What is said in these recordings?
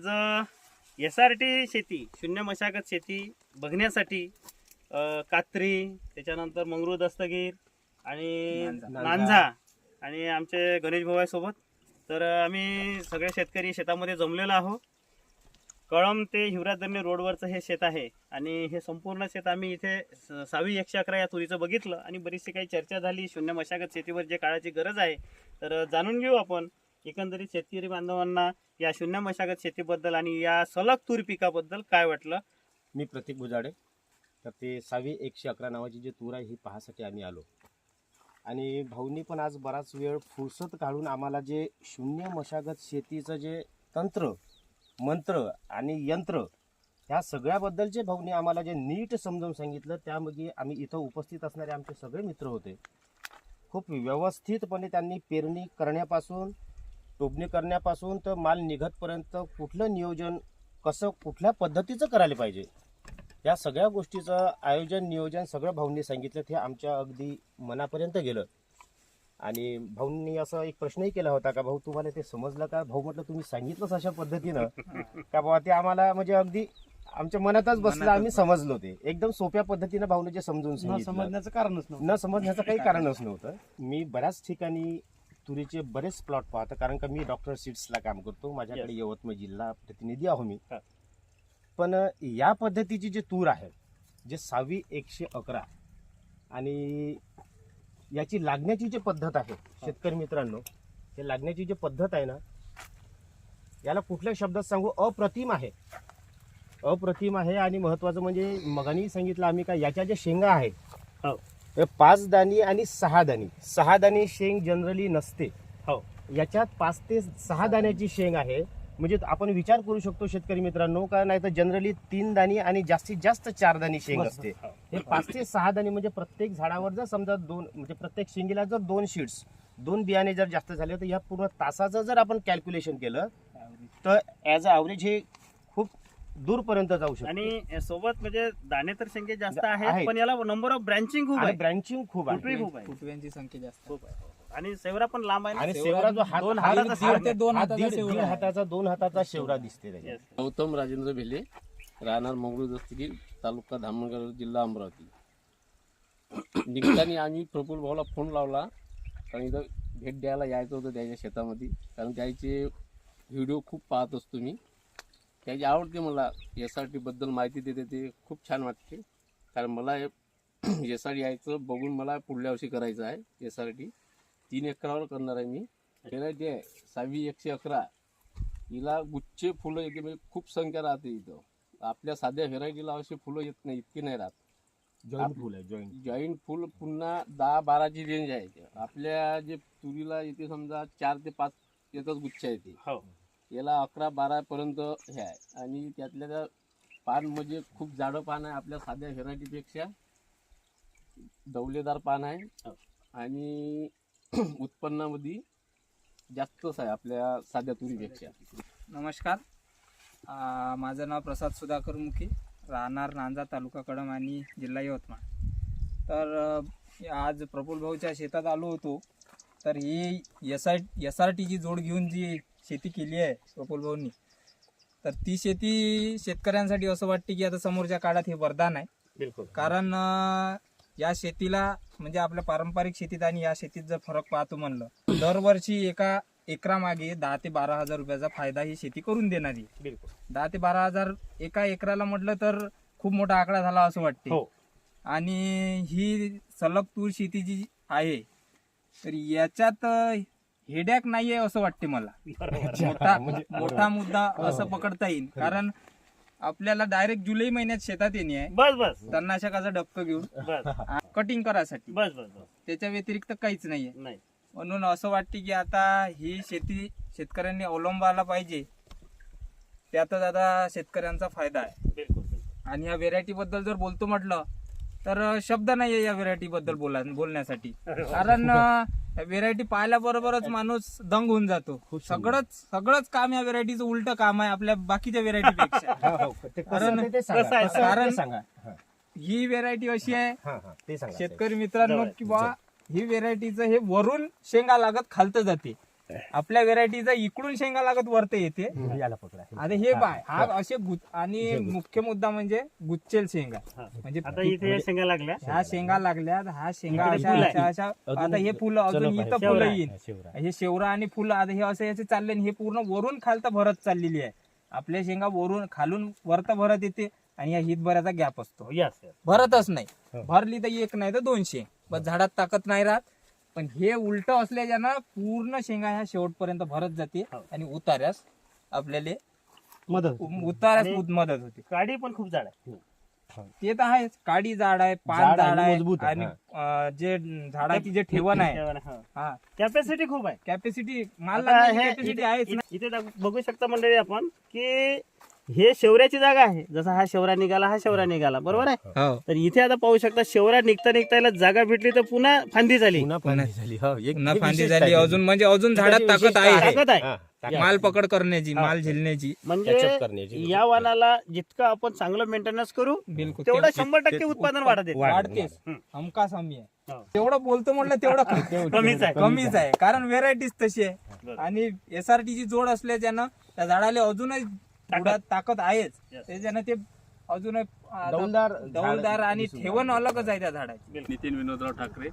आज SRT शेती शून्य मशागत शेती बघण्यासाठी कात्री, त्याच्यानंतर मंगरू दस्तगीर आणि नांझा आणि आमचे गणेश भाऊ आहे सोबत. तर आम्ही सगळे शेतकरी शेतामध्ये जमलेलो आहोत. कळम ते हिवरादर्णी रोडवरचं हे शेत आहे आणि हे संपूर्ण शेत आम्ही इथे 6-111 या तुरीचं बघितलं आणि बरीचशी काही चर्चा झाली शून्य मशागत शेतीवर जे काळाची गरज आहे. तर जाणून घेऊ आपण एकंदरीत शेतकरी बांधवांना या शून्य मशागत शेतीबद्दल आणि या सलग तूर पिकाबद्दल काय वाटलं. मी प्रतीक बुजाडे. तर ते 6-111 नावाची जी तूर आहे ही पाहासाठी आम्ही आलो आणि भाऊंनी पण आज बराच वेळ फुरसत काढून आम्हाला जे शून्य मशागत शेतीचं जे तंत्र मंत्र आणि यंत्र ह्या सगळ्याबद्दलचे भाऊंनी आम्हाला जे नीट समजावून सांगितलं. त्यामध्ये आम्ही इथं उपस्थित असणारे आमचे सगळे मित्र होते. खूप व्यवस्थितपणे त्यांनी पेरणी करण्यापासून टोपणी करण्यापासून तर माल निघतपर्यंत कुठलं नियोजन कसं कुठल्या पद्धतीचं करायला पाहिजे या सगळ्या गोष्टीचं आयोजन नियोजन सगळं भाऊंनी सांगितलं. ते आमच्या अगदी मनापर्यंत गेलं. आणि भाऊंनी असा एक प्रश्नही केला होता का भाऊ तुम्हाला ते समजलं का. भाऊ म्हटलं तुम्ही सांगितलंच अशा पद्धतीनं का बाबा ते आम्हाला म्हणजे अगदी आमच्या मनातच बसलं. आम्ही समजलो ते एकदम सोप्या पद्धतीनं भाऊने जे समजून समजण्याचं कारणच नव्हतं. न समजण्याचं काही कारणच नव्हतं. मी बऱ्याच ठिकाणी तुरीचे बरेच प्लॉट पाहतो कारण का मी डॉक्टर सीड्सला काम करतो. माझ्याकडे यवतमाळ जिल्हा प्रतिनिधी आहो मी. पण या पद्धतीची जी तूर आहे जे 6-111 आणि याची लागण्याची जी पद्धत आहे शेतकरी मित्रांनो हे लागण्याची जी पद्धत आहे ना याला कुठल्या शब्दात सांगू अप्रतिम आहे. अप्रतिम आहे. आणि महत्वाचं म्हणजे मगानी सांगितलं आम्ही का याच्या ज्या शेंगा आहेत 5 दाणी आणि 6 दाणी. 6 दाणी शेंग जनरली नसते. याच्यात 5 ते 6 दाण्याची शेंग आहे. म्हणजे आपण विचार करू शकतो शेतकरी मित्रांनो का नाही तर जनरली 3 दाणी आणि जास्तीत जास्त 4 दाणी शेंग असते. हे 5 ते 6 दाणी म्हणजे प्रत्येक झाडावर जर समजा 2 म्हणजे प्रत्येक शेंगीला जर 2 शीड्स 2 बियाणे जर जास्त झाले तर या पूर्ण तासाचं जर आपण कॅल्क्युलेशन केलं तर ॲज अ ॲव्हरेज हे खूप दूरपर्यंत जाऊ शकतो. आणि सोबत म्हणजे दाणे तर शेंगे जास्त आहेत पण याला नंबर ऑफ ब्रँचिंग खूप आहे. ब्रँचिंग खूप आहे. फुटव्यांची संख्या जास्त खूप आहे आणि सेवरा पण लांब आहे. आणि शेवरा जो हात 2 हाताचा ते 2 हाताचा दीड हाताचा 2 हाताचा शेवरा दिसते त्याच्यात. Yes. गौतम राजेंद्र भेले, राहणार मंगळूर दस्तगीर, तालुका धामणगाव, जिल्हा अमरावती. निघताना आम्ही प्रफुल्ल भाऊला फोन लावला कारण इथं भेट द्यायला यायचं होतं त्याच्या शेतामध्ये. कारण त्याचे व्हिडिओ खूप पाहत असतो मी. त्याची आवडते मला SRT बद्दल माहिती देते ते खूप छान वाटते. कारण मला SRT यायचं बघून मला पुढल्या वर्षी करायचं आहे. SRT 3 एकरावर करणार आहे मी. व्हेरायटी आहे 6-111. हिला गुच्छे फुलं येते म्हणजे खूप संख्या राहते इथं. आपल्या साध्या व्हेरायटीला अशी फुलं येत नाही इतकी नाही राहत. जॉईंट फुल आहे जॉईंट फुल पुन्हा 10-12ची रेंज आहे. आपल्या जे तुरीला येते समजा 4 ते 5 येतच गुच्छा येते. याला 11-12 पर्यंत हे आहे. आणि त्यातल्या त्या पान म्हणजे खूप जाडं पान आहे आपल्या साध्या व्हेरायटीपेक्षा डौलेदार पान आहे. आणि उत्पन्नामध्ये जास्तच आहे आपल्या साध्या तुरीपेक्षा. नमस्कार, माझं नाव प्रसाद सुधाकर मुखी, राहणार नांजा, तालुका कळम आणि जिल्हा यवतमाळ. तर आज प्रफुल्ल भाऊच्या शेतात आलो होतो. तर ही SRTची जोड घेऊन जी शेती केली आहे प्रफुल्ल भाऊंनी तर ती शेती शेतकऱ्यांसाठी असं वाटते की आता समोरच्या काळात हे वरदान आहे. बिलकुल. कारण या शेतीला म्हणजे आपल्या पारंपरिक शेतीत आणि या शेतीत जर फरक पाहतो म्हणलं दरवर्षी एका एकरामागे 10 ते 12 हजार रुपयाचा फायदा ही शेती करून देणारी. बिलकुल. 10 ते 12 हजार एका एकराला म्हटलं तर खूप मोठा आकडा झाला असं वाटते. आणि ही सलग तूर शेती जी आहे तर याच्यात हेडॅक नाहीये असं वाटते मला. मोठा मुद्दा असं पकडता येईल. कारण आपल्याला डायरेक्ट जुलै महिन्यात शेतात येणे आहे. बस तणनाशकाचा डबकं घेऊन कटिंग करायसाठी. बस त्याच्या व्यतिरिक्त काहीच नाहीये. नाही. म्हणून असं वाटते की आता ही शेती शेतकऱ्यांनी अवलंबायला पाहिजे. त्यातच आता शेतकऱ्यांचा फायदा आहे. बिलकुल. आणि या व्हेरायटी बद्दल जर बोलतो म्हटलं तर शब्द नाहीये या व्हेरायटी बद्दल बोलण्यासाठी. कारण व्हेरायटी पाहिल्याबरोबरच माणूस दंग होऊन जातो. सगळंच काम या व्हेरायटीचं उलट काम आहे आपल्या बाकीच्या व्हेरायटीपेक्षा. कारण ही व्हेरायटी अशी आहे शेतकरी मित्रांनो की बा ही व्हेरायटीचं हे वरून शेंगा लागत खालतं जाते आपल्या व्हेरायटीचा इकडून शेंगा लागत वरते येते. याला पकडा. आता हे बाय हा असे आणि मुख्य मुद्दा म्हणजे गुच्चेल शेंगा. म्हणजे आता इथे या शेंगा लागल्या. ह्या शेंगा लागल्या, ह्या शेंगा इकडे अशा फुलं अशा अशा आता हे फुलं अजून इथं शेवरा फुलं आहे. येईल. हे शेवरा आणि फुलं आता हे असे याचे चालले आणि हे पूर्ण वरून खालता भरत चाललेली आहे. आपल्या शेंगा वरून खालून वरता भरत येते आणि या हितभराचा गॅप असतो. यस भरतच नाही, भरली तर एक नाही तर 200, बस झाडात ताकद नाही राहत. पण हे उलट असल्याच्यानं पूर्ण शेंगा ह्या शेवटपर्यंत भरत जाते आणि उतार्यास आपल्याला उतार्यास मदत होते. काडी पण खूप जाड आहे. ते तर आहेच, काडी जाड आहे, पान जाड जाड आणि आहे मजबूत आहे. आणि जे झाडाची जे ठेवण आहे हा कॅपॅसिटी खूप आहे. कॅपॅसिटी माल आता हे कॅपॅसिटी आहेच ना. इथे बघू शकता मंडळी आपण की हे शेवऱ्याची जागा आहे. जसा हा शेवरा निघाला, हा शेवरा निघाला, बरोबर आहे. हो. तर इथे आता पाहू शकता शेवरा निघता निघता याला जागा भेटली तर पुन्हा फांदी झाली. पुन्हा फांदी झाली. हो, एक पुन्हा ही फांदी विशेषता झाली, आहे. अजून म्हणजे अजून झाडात त्याची ताकद विशेषता आहे. ताकद आहे. हा, ताकद. माल पकड करण्याची, माल झेलण्याची. catch up म्हणजे करण्याची. या वाणाला जितकं आपण चांगलं मेंटेनन्स करू बिलकुल तेवढं 100% उत्पादन वाढत येते. वाढतेच. हम्म. हमखास हमी आहे. हो. तेवढं बोलतो म्हटलं तेवढं कमीच आहे. कमीच आहे, कारण व्हेरायटीज तशी आहे. बरोबर. आणि SRT ची जोड असल्याच्यानं त्या झाडाला अजूनही थोडा ताकद आहेच. त्याच्यानं ते अजूनही डौलदार आणि ठेवण अलगच आहे त्या झाडाची. नितीन विनोदराव ठाकरे,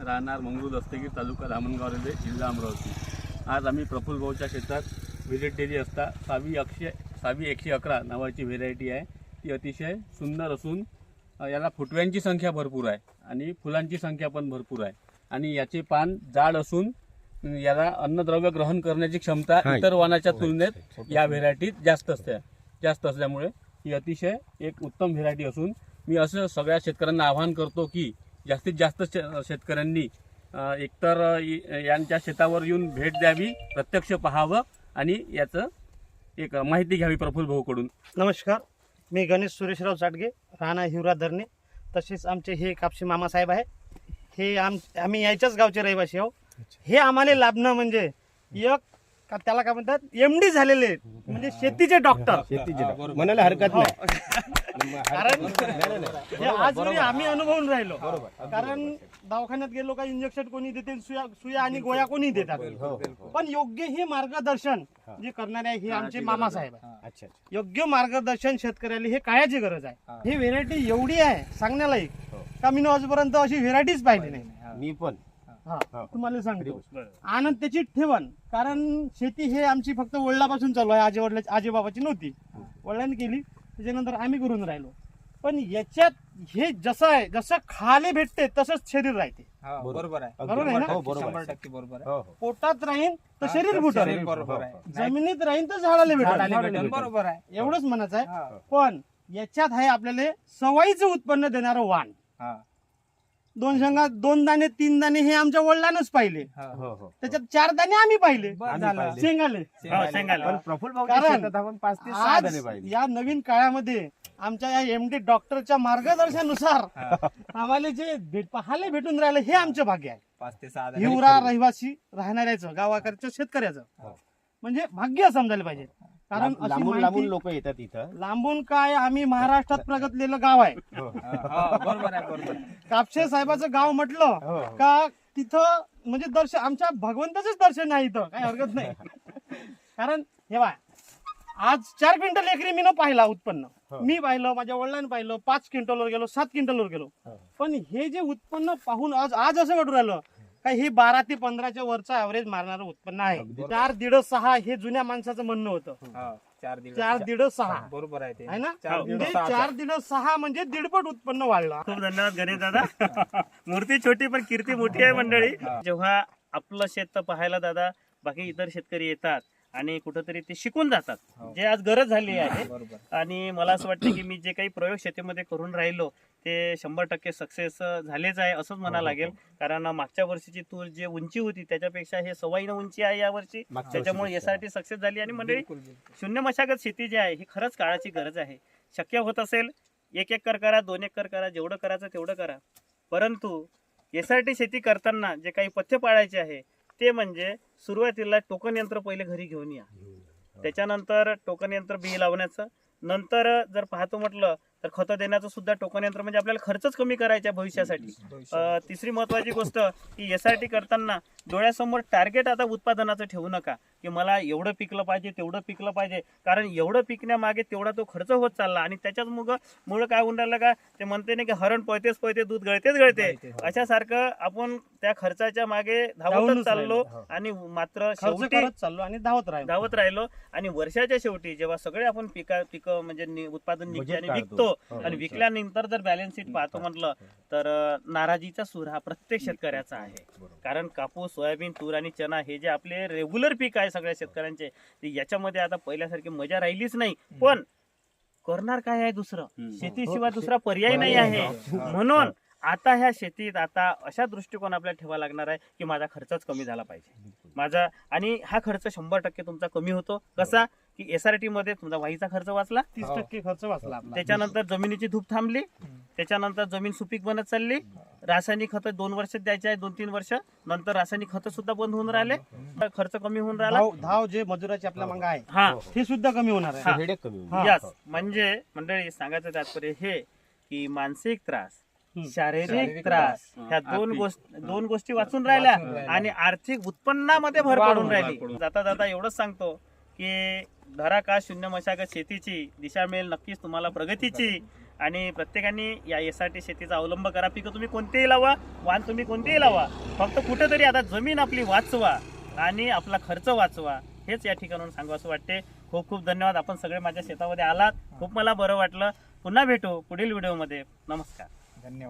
राहणार मंगरूळ दस्तगीर, तालुका धामणगाव रेल्वे, जिल्हा अमरावती. आज आम्ही प्रफुल्ल भाऊच्या शेतात व्हिजिट दिली असता सावी 111 नावाची व्हेरायटी आहे. ती अतिशय सुंदर असून याला फुटव्यांची संख्या भरपूर आहे आणि फुलांची संख्या पण भरपूर आहे आणि याचे पान जाड असून याला अन्नद्रव्य ग्रहण करण्याची क्षमता इतर वाणाच्या तुलनेत या व्हेरायटीत जास्त असल्यामुळे ही अतिशय एक उत्तम व्हेरायटी असून मी असं सगळ्या शेतकऱ्यांना आवाहन करतो की जास्तीत जास्त शेतकऱ्यांनी एकतर यांच्या शेतावर येऊन भेट द्यावी, प्रत्यक्ष पाहावं आणि याचं एक माहिती घ्यावी प्रफुल्ल भाऊकडून. नमस्कार, मी गणेश सुरेशराव चाटगे, राणा हिवरा धरणे. तसेच आमचे हे कापशी मामासाहेब आहे. हे आम्ही याच्याच गावचे रहिवासी आहो. हे आम्हाला लाभणं म्हणजे एक त्याला काय म्हणतात MD झालेले म्हणजे शेतीचे डॉक्टर. शेतीचे म्हणायला हरकत नाही. कारण हे आजही आम्ही अनुभवून राहिलो. कारण दवाखान्यात गेलो का इंजेक्शन कोणी देते, सुया आणि गोळ्या कोणी देतात, पण योग्य हे मार्गदर्शन जे करणारे हे आमचे मामासाहेब आहे. अच्छा. योग्य मार्गदर्शन शेतकऱ्याला हे कायची गरज आहे. ही व्हेरायटी एवढी आहे सांगण्यालायक का मी आजपर्यंत अशी व्हेरायटीच पाहिली नाही. मी पण हा तुम्हाला सांगतो. आनंद त्याची ठेवण, कारण शेती हे आमची फक्त वडिलापासून चालू आहे, आजीबाबाची नव्हती, वडिलांनी केली, त्याच्यानंतर आम्ही करून राहिलो. पण याच्यात हे जसं खाले भेटते तसंच शरीर राहते. बरोबर आहे, बरोबर आहे ना? हो, बरोबर आहे. 100% बरोबर आहे. हो, हो. पोटात राहीन तर शरीर फुटल, बरोबर आहे. जमिनीत राहीन तर झाडाला झाडाला भेटेल. भेटेल, बरोबर आहे. एवढंच म्हणायचं आहे. हा, पण याच्यात आहे आपल्याला सवाईचं उत्पन्न देणारं वाण. हा, 2 शेंगा 2 दाणे 3 दाणे हे आमच्या वडिलांनाच पाहिले. हा. हो, हो. त्याच्यात 4 दाणे आम्ही पाहिले बस आम्ही झालं. पाहिले. शेंगाले. हो, शेंगाला. पण प्रफुल्ल भाऊच्या कारण शेतात आपण 5 ते 6 दाणे आज पाहिले. या नवीन काळामध्ये आमच्या या MD डॉक्टरच्या मार्गदर्शनानुसार आम्हाला जे पाहायला भेटून राहिलं हे आमचं भाग्य आहे. 5 ते 6 हिवरा रहिवासी राहणाऱ्याचं, गावाकडच्या शेतकऱ्याचं म्हणजे भाग्य समजायला पाहिजे. कारण अशी लांबून माहिती- लोक येतात इथं. लांबून काय, आम्ही महाराष्ट्रात प्रगतलेलं गाव आहे. बरोबर आहे, बरोबर आहे. कापसे साहेबाचं गाव म्हटलं हो. का तिथं म्हणजे दर्शन, आमच्या भगवंताचंच दर्शन आहे इथं, काही हरकत नाही. कारण हे बा आज 4 क्विंटल एकरी मी पाहिला उत्पन्न. मी पाहिलं, माझ्या वडिलांनी पाहिलं, 5 क्विंटलवर गेलो, 7 क्विंटलवर गेलो. पण हे जे उत्पन्न पाहून आज असं वाटून राहिलं का हे 12 ते 15च्या वरचं ऍव्हरेज मारणारं उत्पन्न आहे. 4, 1.5, 6 हे जुन्या माणसाचं म्हणणं होतं. 4 दीड 4, 1.5, 6 बरोबर आहे ते. आहे ना. 4 दीड म्हणजे 6 4, 1.5, 6 म्हणजे 1.5 पट उत्पन्न वाढलं. खूप धन्यवाद गणेश दादा. मूर्ती छोटी पण कीर्ती मोठी आहे मंडळी. जेव्हा आपलं शेत पाहायला दादा बाकी इतर शेतकरी येतात आणि कुठंतरी ते शिकून जातात, जे आज गरज झाली आहे. बरोबर. आणि मला असं वाटतं की मी जे काही प्रयोग शेतीमध्ये करून राहिलो ते 100% सक्सेस झालेच आहे असंच म्हणावं लागेल. कारण मागच्या वर्षीची तूर जे उंची होती त्याच्यापेक्षा हे 1.25 उंची आहे या वर्षी, त्याच्यामुळे SRT सक्सेस झाली. आणि मंडळी शून्य मशागत शेती जी आहे ही खरंच काळाची गरज आहे. शक्य होत असेल 1 एकर करा, 2 एकर करा, जेवढं करायचं तेवढं करा. परंतु SRT शेती करताना जे काही पथ्य पाळायचे आहे ते म्हणजे सुरुवातीला टोकन यंत्र पहिले घरी घेऊन या, त्याच्यानंतर टोकन यंत्र बी लावण्याचं, नंतर जर पाहतो म्हटलं तर खतं देण्याचं सुद्धा टोकन यंत्र म्हणजे आपल्याला खर्चच कमी करायचा आहे भविष्यासाठी. तिसरी महत्वाची गोष्ट की SRT करताना डोळ्यासमोर टार्गेट आता उत्पादनाचं ठेवू नका की मला एवढं पिकलं पाहिजे तेवढं पिकलं पाहिजे, कारण एवढं पिकण्यामागे तेवढा तो खर्च होत चालला आणि त्याच्याच मुळे काय होऊन राहिलं का ते म्हणते ना की हरण पळतेच पळते दूध गळतेच गळते, अशासारखं आपण त्या खर्चाच्या मागे धावतच चाललो आणि मात्र खर्च शेवटी करत चाललो आणि धावत राहिलो आणि वर्षाच्या शेवटी जेव्हा सगळे आपण पिकं म्हणजे उत्पादन निघते आणि विकतो आणि विकल्यानंतर जर बॅलन्स शीट पाहतो म्हटलं तर नाराजीचा सूर हा प्रत्येक शेतकऱ्याचा आहे. कारण कापूस, सोयाबीन, तूर आणि चना हे जे आपले रेग्युलर पीक आहे सगळ्या शेतकऱ्यांचे, ते याच्यामध्ये आता पहिल्यासारखी मजा राहिलीच नाही. पण करणार काय आहे दुसरं, शेतीशिवाय दुसरा पर्याय नाही आहे. म्हणून आता ह्या शेतीत आता अशा दृष्टिकोन आपल्याला ठेवा लागणार आहे की माझा खर्चच कमी झाला पाहिजे माझा, आणि हा खर्च 100% तुमचा कमी होतो. कसा की SRT मध्ये तुमचा वाहीचा खर्च वाचला, 30% खर्च वाचला आपला. त्याच्यानंतर जमिनीची धूप थांबली, त्याच्यानंतर जमीन सुपीक बनत चालली, रासायनिक खतं 2 वर्ष द्यायचे आहे, 2-3 वर्ष नंतर रासायनिक खतं सुद्धा बंद होऊन राहिले, खर्च कमी होऊन राहिला. धाव जे मजुराची आपल्या मागं आहे हा ते सुद्धा कमी होणार आहे. हेडेक कमी होईल. यस, म्हणजे मंडळी सांगायचं तात्पर्य हे की मानसिक त्रास, शारीरिक त्रास ह्या दोन गोष्टी वाचून राहिल्या आणि आर्थिक उत्पन्नामध्ये भर पडून राहिली. जाता जाता एवढंच सांगतो की धरा का शून्य मशागत शेतीची दिशा मिळेल नक्कीच तुम्हाला प्रगतीची, आणि प्रत्येकाने या SRT शेतीचा अवलंब करा. पिकं तुम्ही कोणतेही लावा, वाण तुम्ही कोणतेही लावा, फक्त कुठेतरी आता जमीन आपली वाचवा आणि आपला खर्च वाचवा, हेच या ठिकाणून सांगू असं वाटते. खूप खूप धन्यवाद, आपण सगळे माझ्या शेतामध्ये आलात, खूप मला बरं वाटलं. पुन्हा भेटू पुढील व्हिडिओमध्ये. नमस्कार. धन्यवाद.